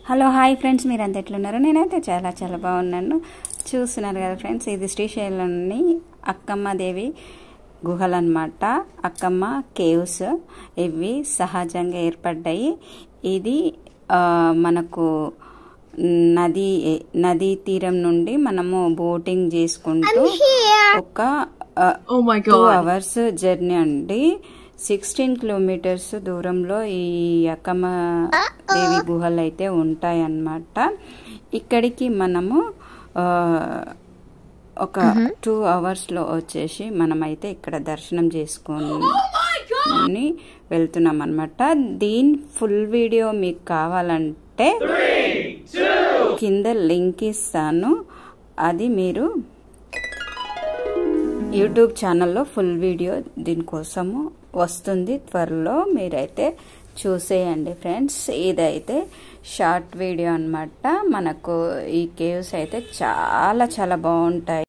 Hello hi friends, మీరు అంత ఎట్లున్నారు? నేనైతే చాలా చాలా బాగున్నాను. చూస్తున్నారు కదా ఫ్రెండ్స్, ఇది శ్రీశైలంలోని అక్కమ్మ దేవి గుహలు అన్నమాట. అక్కమ్మ కేవ్స్ ఇవి సహజంగా ఏర్పడ్డాయి. ఇది మనకు నదీ తీరం నుండి మనము బోటింగ్ చేసుకుంటూ ఒక 2 hours జర్నీ అండి. 16 kilometers దూరంలో ఈ అక్కమ్మ దేవి గుహలు అయితే ఉంటాయి అన్నమాట. ఇక్కడికి మనము ఒక 2 hours వచ్చేసి మనమైతే ఇక్కడ దర్శనం చేసుకొని వెళ్తున్నాం అన్నమాట. దీని ఫుల్ వీడియో మీకు కావాలంటే కింద లింక్ ఇస్తాను. అది మీరు యూట్యూబ్ ఛానల్లో ఫుల్ వీడియో దీనికోసము వస్తుంది త్వరలో, మీరైతే చూసేయండి ఫ్రెండ్స్. ఇదైతే షార్ట్ వీడియో అన్నమాట. మనకు ఈ కేవ్స్ అయితే చాలా చాలా బాగుంటాయి.